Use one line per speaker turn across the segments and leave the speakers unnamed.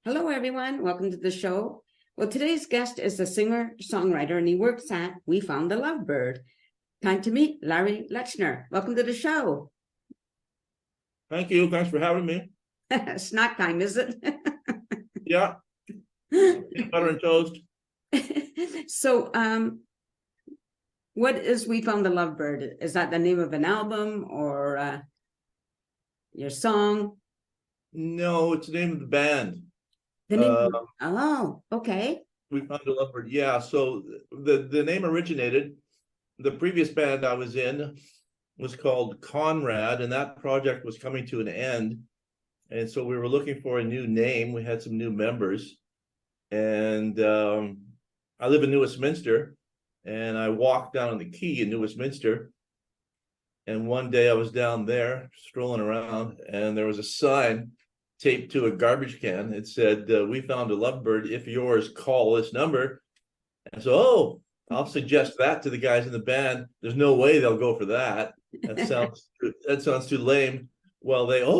Hello, everyone. Welcome to the show. Well, today's guest is a singer-songwriter, and he works at We Found the Lovebird. Time to meet Larry Lechner. Welcome to the show.
Thank you. Thanks for having me.
Snack time, is it?
Yeah. Peanut butter and toast.
So, what is We Found the Lovebird? Is that the name of an album or your song?
No, it's the name of the band.
The name. Oh, okay.
We Found a Lovebird. Yeah. So the name originated. The previous band I was in was called Conrad, and that project was coming to an end. And so we were looking for a new name. We had some new members, and I live in New Westminster, and I walked down on the quay in New Westminster. And one day I was down there strolling around, and there was a sign taped to a garbage can. It said, "We found a lovebird. If yours, call this number." And so, I'll suggest that to the guys in the band. There's no way they'll go for that. That sounds too lame. Well, that's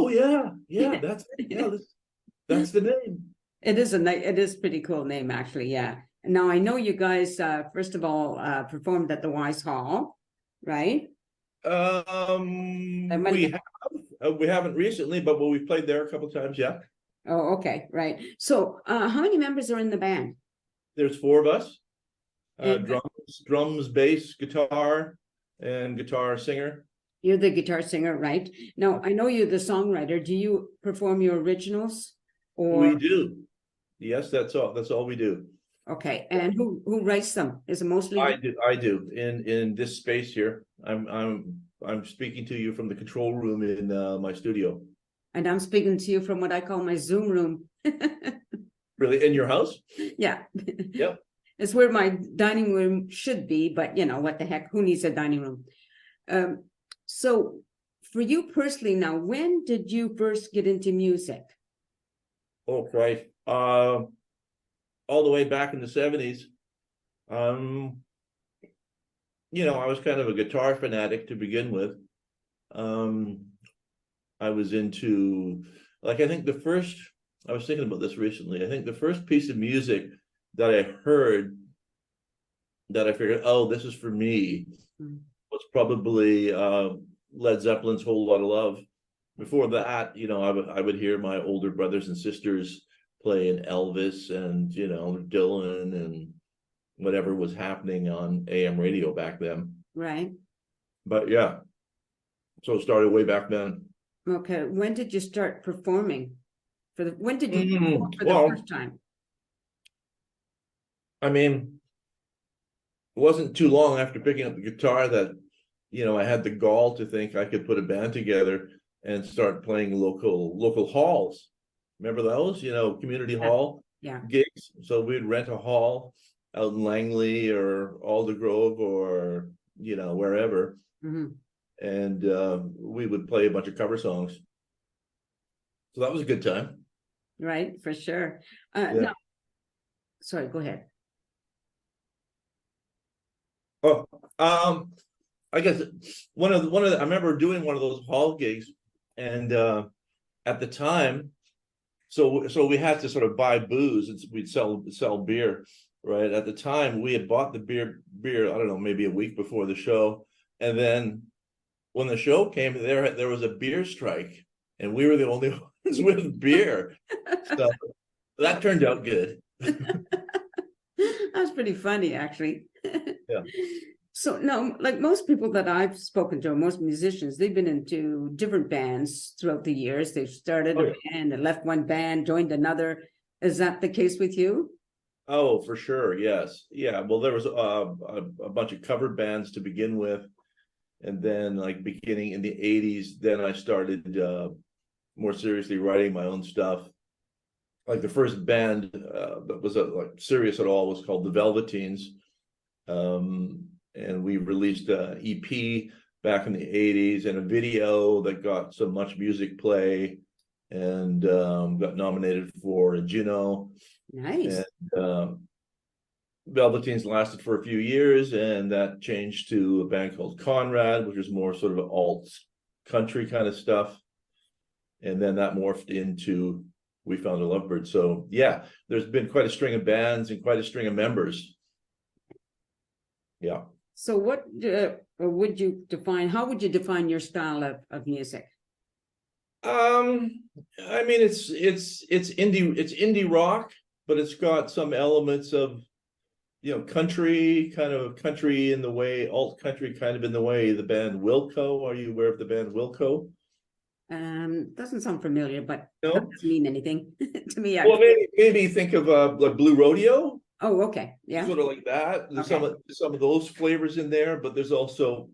the name.
It is a pretty cool name, actually. Yeah. Now I know you guys first of all performed at the Wise Hall, right?
We haven't recently, but we've played there a couple of times. Yeah.
Oh, okay, right. So, how many members are in the band?
There's four of us.
And-
Drums, bass, guitar, and guitar singer.
You're the guitar singer, right? Now, I know you're the songwriter. Do you perform your originals?
We do. Yes, that's all we do.
Okay, and who writes them? Is it mostly
I do. In this space here. I'm speaking to you from the control room in my studio.
And I'm speaking to you from what I call my Zoom room.
Really? In your house?
Yeah.
Yep.
It's where my dining room should be, but you know, what the heck, who needs a dining room? So for you personally now, when did you first get into music?
Oh, Christ. All the way back in the 70s. I was kind of a guitar fanatic to begin with. I was into, I was thinking about this recently. I think the first piece of music that I heard that I figured, oh, this is for me, was probably Led Zeppelin's Whole Lotta Love. Before that, I would hear my older brothers and sisters playing Elvis and, Dylan and whatever was happening on AM radio back then.
Right.
But yeah, so it started way back then.
Okay. When did you start performing? When did you perform for the first time?
I mean, it wasn't too long after picking up the guitar that, I had the gall to think I could put a band together and start playing local halls. Remember those, community hall gigs? So we'd rent a hall out in Langley or Aldergrove or, wherever.
Mm-hmm.
And we would play a bunch of cover songs. So that was a good time.
Right, for sure. No. Sorry, go ahead.
Oh, I guess I remember doing one of those hall gigs, and at the time, so we had to sort of buy booze, and we'd sell beer, right? At the time, we had bought the beer, I don't know, maybe a week before the show, and then when the show came, there was a beer strike, and we were the only ones with beer. So that turned out good.
That's pretty funny, actually.
Yeah.
So no, like most people that I've spoken to, most musicians, they've been into different bands throughout the years. They've started a band and left one band, joined another. Is that the case with you?
Oh, for sure. Yes. Yeah. Well, there was a bunch of cover bands to begin with. And then beginning in the 80s, then I started more seriously writing my own stuff. Like the first band that was serious at all was called the Velveteens. And we released an EP back in the 80s and a video that got so much music play and got nominated for a Juno.
Nice.
And Velveteens lasted for a few years, and that changed to a band called Conrad, which was more sort of alt country kind of stuff. And then that morphed into we found a Lovebird. So yeah, there's been quite a string of bands and quite a string of members. Yeah.
So what would you define, how would you define your style of music?
I mean, it's indie rock, but it's got some elements of, country, kind of country in the way, alt country kind of in the way the band Wilco. Are you aware of the band Wilco?
Doesn't sound familiar, but that
No?
doesn't mean anything to me.
Well, maybe think of like Blue Rodeo,
Oh, okay, yeah.
sort of like that. There's
Okay.
some of those flavors in there, but there's also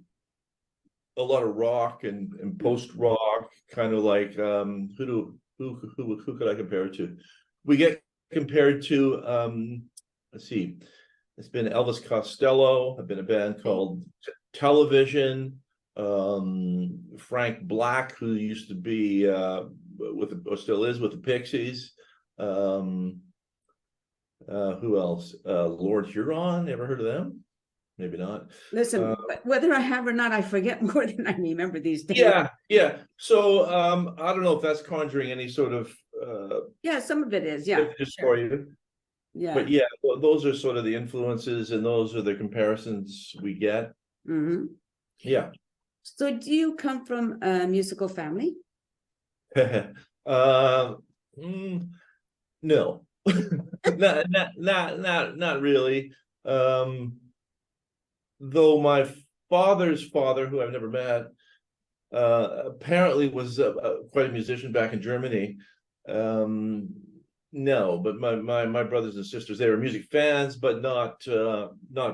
a lot of rock and post rock, kind of like who could I compare it to? We get compared to let's see, it's been Elvis Costello. I've been a band called Television. Frank Black, who used to be or still is with the Pixies. Who else? Lord Huron. Ever heard of them? Maybe not.
Listen, whether I have or not, I forget more than I remember these days.
Yeah. So I don't know if that's conjuring any sort of
Yeah, some of it is, yeah.
just
Sure.
for you.
Yeah.
But yeah, those are sort of the influences, and those are the comparisons we get.
Mm-hmm.
Yeah.
So do you come from a musical family?
No. Not really. Though my father's father, who I've never met, apparently was quite a musician back in Germany. No, but my brothers and sisters, they were music fans, but not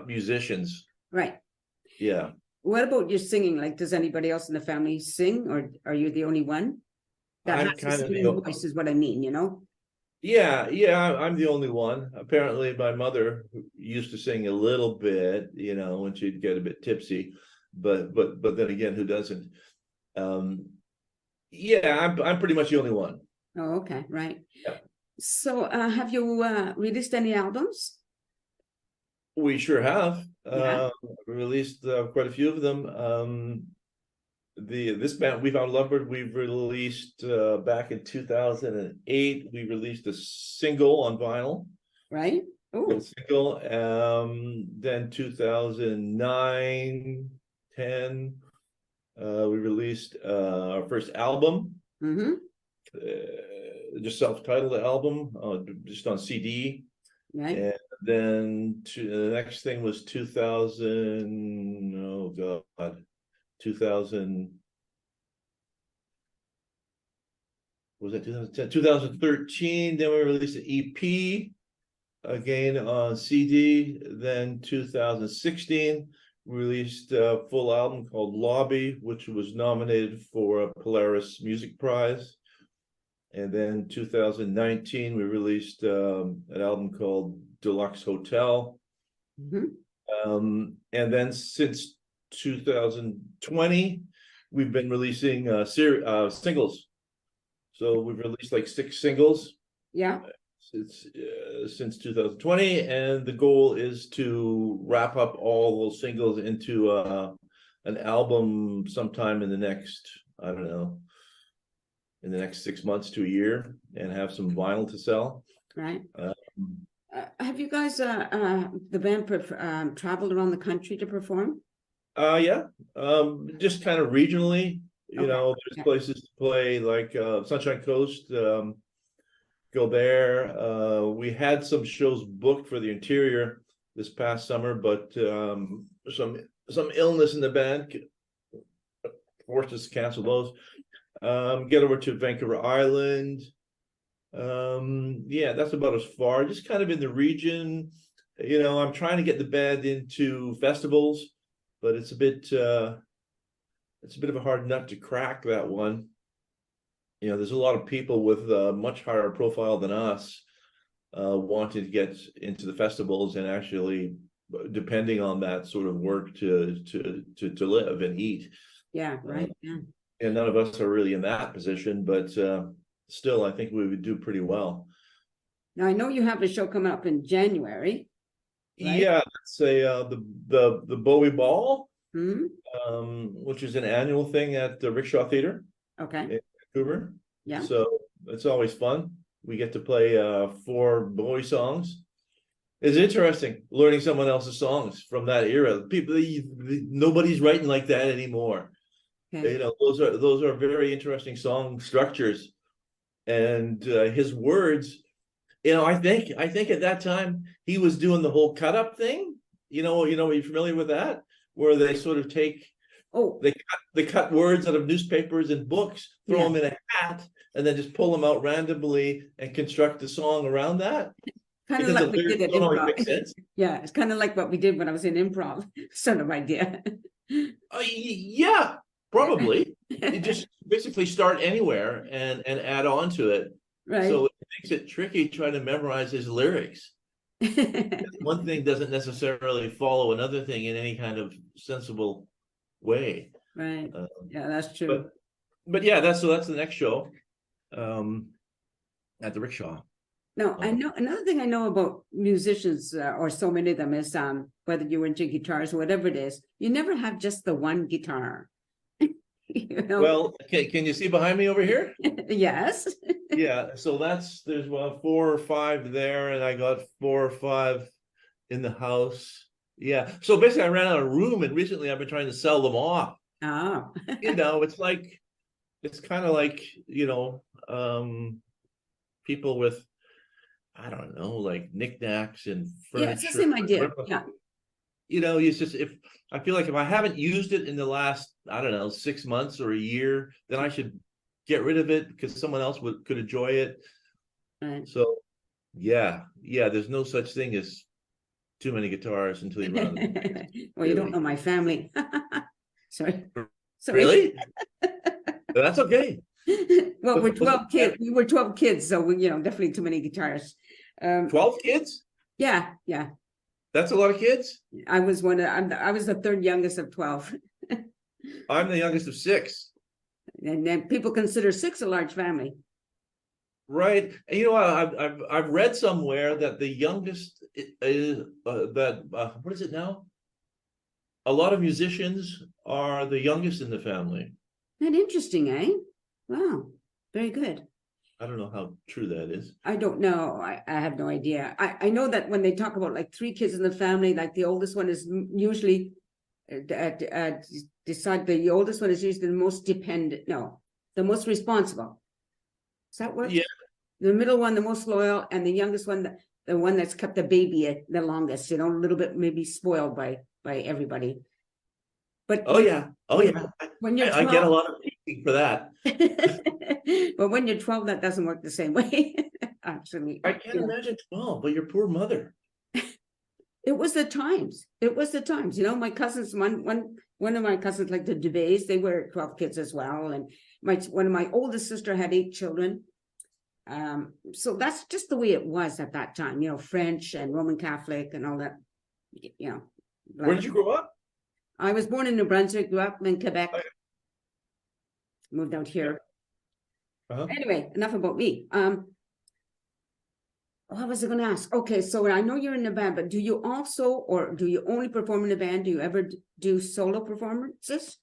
musicians.
Right.
Yeah.
What about your singing? Like, does anybody else in the family sing, or are you the only one that
I'm
has a
kind of
singing voice? Is what I mean,
Yeah, I'm the only one. Apparently, my mother used to sing a little bit, when she'd get a bit tipsy, but then again, who doesn't? Yeah, I'm pretty much the only one.
Oh, okay, right.
Yeah.
So, have you released any albums?
We sure have.
Yeah.
Released quite a few of them. This band, We Found Lovebird, we've released back in 2008. We released a single on vinyl.
Right. Oh,
Single. Then 2009, 10, we released our first album.
mm-hmm.
Just self-titled album, just on CD.
Right.
And then the next thing was 2000. Oh God. 2000, was it 2010, 2013? Then we released an EP again on CD. Then 2016 we released a full album called Lobby, which was nominated for a Polaris Music Prize. And then 2019 we released an album called Deluxe Hotel.
Mm-hmm.
And then since 2020 we've been releasing singles. So we've released like 6 singles.
Yeah.
Since 2020, and the goal is to wrap up all those singles into an album sometime in the next, I don't know, in the next 6 months to a year, and have some vinyl to sell.
Right. Have you guys the band traveled around the country to perform?
Yeah. Just kind of regionally,
Okay.
there's places to play like Sunshine Coast, go there. We had some shows booked for the interior this past summer, but some illness in the band forced us to cancel those. Get over to Vancouver Island. Yeah, that's about as far. Just kind of in the region. I'm trying to get the band into festivals, but it's a bit of a hard nut to crack, that one. There's a lot of people with much higher profile than us wanting to get into the festivals and actually depending on that sort of work to live and eat.
Yeah, right. Yeah.
And none of us are really in that position, but still, I think we would do pretty well.
Now I know you have a show coming up in January. Right?
Yeah, let's say the Bowie Ball,
Mm-hmm.
which is an annual thing at the Rickshaw Theater
Okay.
in Vancouver.
Yeah.
So it's always fun. we get to play 4 Bowie songs. It's interesting learning someone else's songs from that era. People, nobody's writing like that anymore.
Okay.
You know, those are very interesting song structures, and his words. You know, I think at that time he was doing the whole cut up thing. Are you familiar with that? Where they sort of take
Oh,
they cut words out of newspapers and books, throw
yeah.
them in a hat, and then just pull them out randomly and construct a song around that
Kind of
because the
like we did
lyrics
at
don't always
improv.
make sense.
Yeah, it's kind of like what we did when I was in improv, sort of idea.
Yeah, probably. You just basically start anywhere and add on to it.
Right.
So it makes it tricky trying to memorize his lyrics. One thing doesn't necessarily follow another thing in any kind of sensible way.
Right.
Uh,
Yeah, that's true.
but yeah, that's the next show at the Rickshaw.
No, I know another thing I know about musicians, or so many of them, is whether you're into guitars or whatever it is, you never have just the one guitar.
Well, can you see behind me over here?
Yes.
Yeah, so there's 4 or 5 there, and I got 4 or 5 in the house. Yeah, so basically I ran out of room, and recently I've been trying to sell them off.
Oh.
It's kind of like, people with, I don't know, like knickknacks and furniture.
Yeah, it's the same idea. Yeah.
It's just, if I feel like if I haven't used it in the last, I don't know, 6 months or a year, then I should get rid of it because someone else could enjoy it.
Right.
So yeah, there's no such thing as too many guitars until you run them.
Well, you don't know my family. Sorry.
Really? That's okay.
Well, we're 12 kids. We were 12 kids, so we, definitely too many guitars.
12 kids?
Yeah.
That's a lot of kids.
I was I was the third youngest of 12.
I'm the youngest of 6.
And then people consider 6 a large family.
Right. And you know what? I've read somewhere that the youngest is what is it now? A lot of musicians are the youngest in the family.
Isn't that interesting, eh? Wow. Very good.
I don't know how true that is.
I don't know. I have no idea. I know that when they talk about like 3 kids in the family, like the oldest one is usually the oldest one is usually the most dependent. No, the most responsible. Does that work?
Yeah.
The middle one, the most loyal, and the youngest one, the one that's kept the baby the longest, a little bit maybe spoiled by everybody. But
yeah.
When you're
12, I get a lot of teasing for that.
But when you're 12, that doesn't work the same way. Actually,
I can't imagine 12, but your poor mother.
It was the times. My cousins, one of my cousins, like the Dubays, they were 12 kids as well. And one of my oldest sister had 8 children. So that's just the way it was at that time, French and Roman Catholic and all that,
Where did you grow up?
I was born in New Brunswick, grew up in Quebec, moved out here. Anyway, enough about me. What was I going to ask? Okay, so I know you're in a band, but do you only perform in a band? Do you ever do solo performances?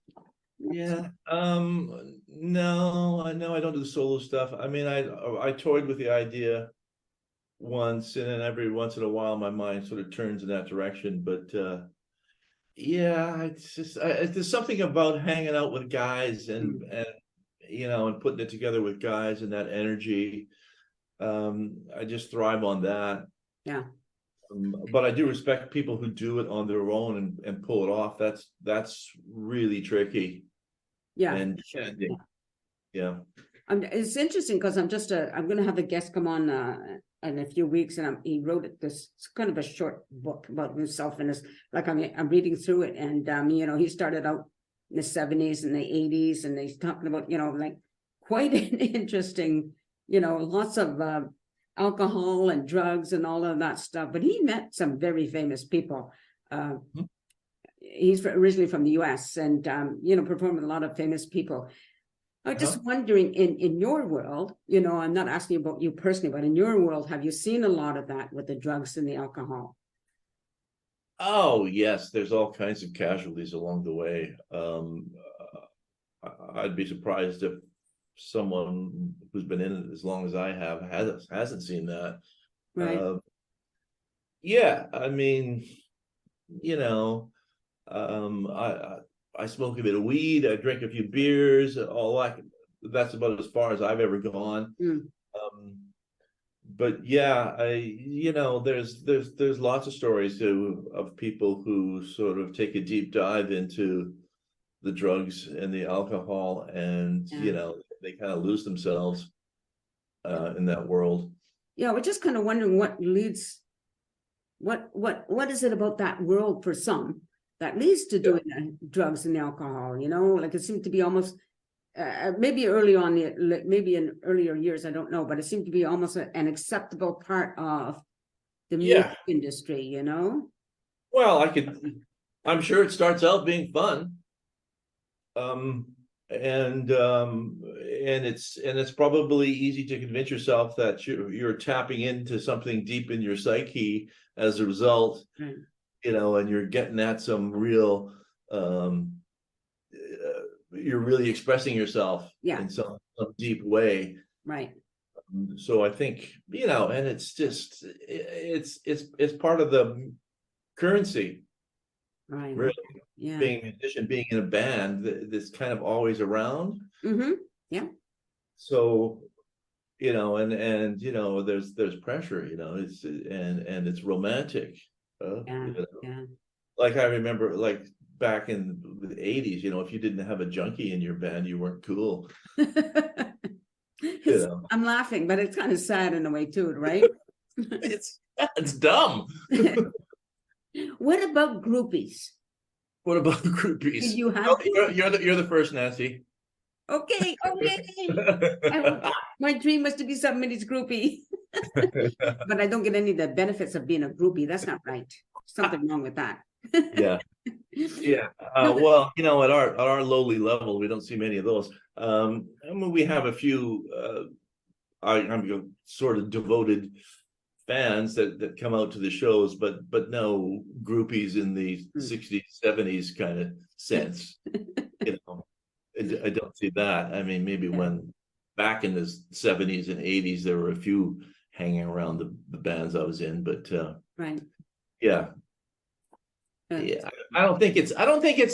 Yeah. No, I don't do solo stuff. I mean, I toyed with the idea once, and then every once in a while my mind sort of turns in that direction. But yeah, it's just there's something about hanging out with guys and putting it together with guys and that energy. I just thrive on that.
Yeah.
But I do respect people who do it on their own and pull it off. That's really tricky.
Yeah.
And
sure.
Yeah.
It's interesting because I'm going to have a guest come on in a few weeks, and he wrote this kind of a short book about himself, and it's like I'm reading through it, and he started out in the 70s and the 80s, and he's talking about like quite an interesting, lots of alcohol and drugs and all of that stuff. But he met some very famous people. He's originally from the US and performed with a lot of famous people. I'm just wondering, in your world, I'm not asking about you personally, but in your world, have you seen a lot of that with the drugs and the alcohol?
Oh, yes, there's all kinds of casualties along the way. I'd be surprised if someone who's been in it as long as I have hasn't seen that.
Right.
Yeah, I mean, you know, I smoke a bit of weed, I drink a few beers, all that. That's about as far as I've ever gone.
Mm.
But yeah, there's lots of stories of people who sort of take a deep dive into the drugs and the alcohol, and
Yeah.
they kind of lose themselves in that world.
Yeah, we're just kind of wondering what leads, what is it about that world for some that leads to doing drugs and alcohol? Like it seemed to be almost maybe early on, maybe in earlier years, I don't know, but it seemed to be almost an acceptable part of the
Yeah.
music industry.
Well, I'm sure it starts out being fun. And it's probably easy to convince yourself that you're tapping into something deep in your psyche as a result,
Right.
And you're getting at some real, you're really expressing yourself in some deep way.
Right.
So I think, and it's just, it's part of the currency,
Right.
really.
Yeah.
Being a musician, being in a band that's kind of always around.
Mm-hmm. Yeah.
So, and there's pressure, and it's romantic.
Yeah. Yeah.
Like I remember, like back in the 80s, if you didn't have a junkie in your band, you weren't cool.
I'm laughing, but it's kind of sad in a way too, right?
It's dumb.
What about groupies?
What about groupies?
Did you have
You're the first, Nancy.
Okay. My dream was to be somebody's groupie. But I don't get any of the benefits of being a groupie. That's not right. Something wrong with that.
Yeah. Yeah. Well, at our lowly level, we don't see many of those. I mean, we have a few I'm sort of devoted fans that come out to the shows, but no groupies in the 60s, 70s kind of sense. I don't see that. I mean, maybe when back in the 70s and 80s, there were a few hanging around the bands I was in, but
right.
Yeah. Yeah. I don't think it's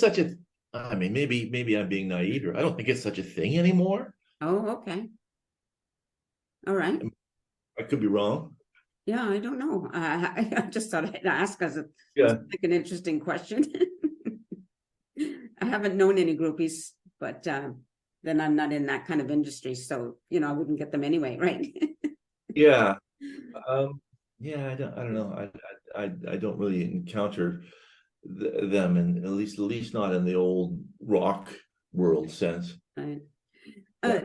such a, I mean, maybe I'm being naive, or I don't think it's such a thing anymore.
Oh, okay. All right.
I could be wrong.
Yeah, I don't know. I just thought I'd ask because it's like an interesting question. I haven't known any groupies, but then I'm not in that kind of industry, so I wouldn't get them anyway, right?
Yeah. Yeah, I don't know. I don't really encounter them, and at least not in the old rock world sense.
Right.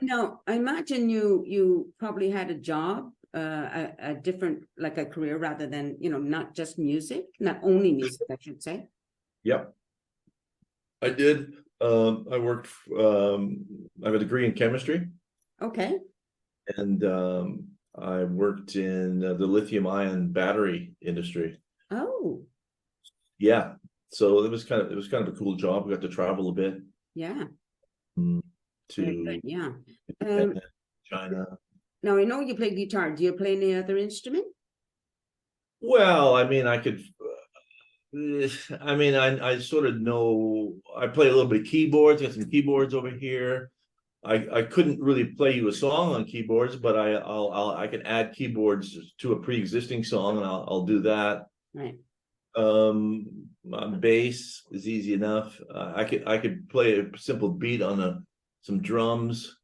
Now, I imagine you probably had a job, a different, like a career, rather than not just music, not only music, I should say.
Yep, I did. I worked. I have a degree in chemistry.
Okay.
And I worked in the lithium-ion battery industry.
Oh.
Yeah. So it was kind of a cool job. We got to travel a bit.
Yeah.
To
yeah.
China.
Now I know you play guitar. Do you play any other instrument?
Well, I mean, I sort of know. I play a little bit of keyboards. Got some keyboards over here. I couldn't really play you a song on keyboards, but I can add keyboards to a pre-existing song, and I'll do that.
Right.
Bass is easy enough. I could play a simple beat on some drums.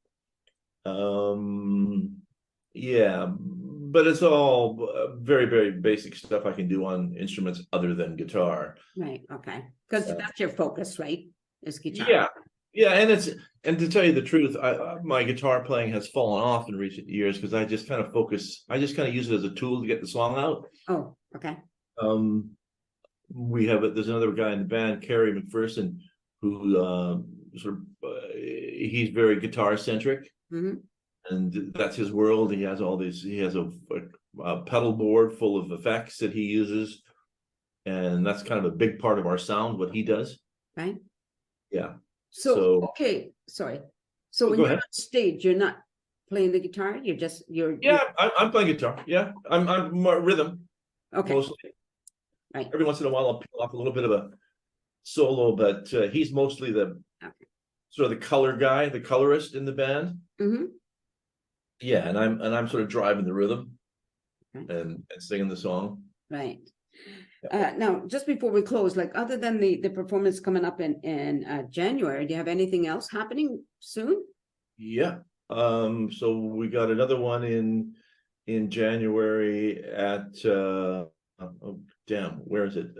Yeah, but it's all very, very basic stuff I can do on instruments other than guitar.
Right. Okay. Because that's your focus, right? Is guitar.
Yeah. Yeah, and to tell you the truth, my guitar playing has fallen off in recent years because I just kind of use it as a tool to get the song out.
Oh, okay.
There's another guy in the band, Kerry McPherson, who he's very guitar centric.
Mm-hmm.
And that's his world. He has a pedal board full of effects that he uses, and that's kind of a big part of our sound, what he does.
Right.
Yeah.
So okay, sorry. So when
Go
you're
ahead.
on stage, you're not playing the guitar, you're
Yeah, I'm playing guitar. Yeah, I'm more rhythm
okay,
mostly.
right,
Every once in a while, I'll peel off a little bit of a solo, but he's mostly the
okay.
sort of the color guy, the colorist in the band.
Mm-hmm.
Yeah, and I'm sort of driving the rhythm
Okay.
and singing the song.
Right. Now, just before we close, like other than the performance coming up in January, do you have anything else happening soon?
Yeah. So we got another one in January at oh damn, where is it?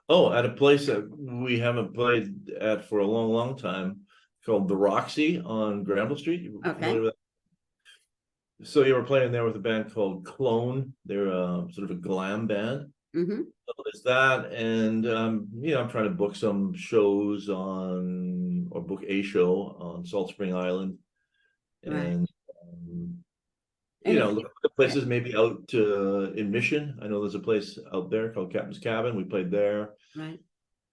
Oh, at a place that we haven't played at for a long, long time called the Roxy on Granville Street. You familiar
Okay.
with that? So you were playing there with a band called Clone. They're sort of a glam band.
Mm-hmm.
So there's that, and I'm trying to book some shows or book a show on Salt Spring Island,
Right.
and
Anything?
look at the places maybe out in Mission. I know there's a place out there called Captain's Cabin. We played there,
Right.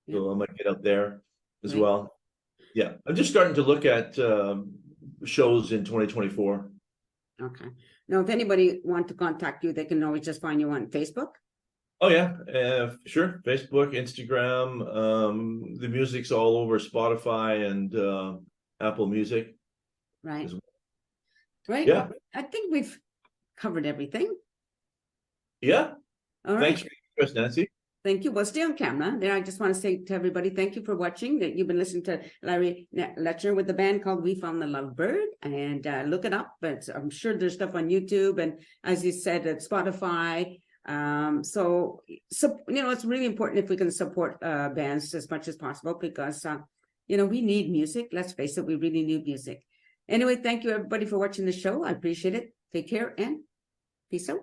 Yeah.
so I might get out there as
Right.
well. Yeah, I'm just starting to look at shows in 2024.
Okay. Now, if anybody want to contact you, they can always just find you on Facebook.
Oh yeah, sure. Facebook, Instagram. The music's all over Spotify and Apple Music.
Right.
As well.
Right.
Yeah.
I think we've covered everything.
Yeah.
All right.
Thanks for your interest, Nancy.
Thank you. Well, stay on camera. There, I just want to say to everybody, thank you for watching. That you've been listening to Larry Lechner with the band called We Found the Lovebird, and look it up. But I'm sure there's stuff on YouTube, and as you said, at Spotify. So it's really important if we can support bands as much as possible, because we need music. Let's face it, we really need music. Anyway, thank you everybody for watching the show. I appreciate it. Take care and peace out.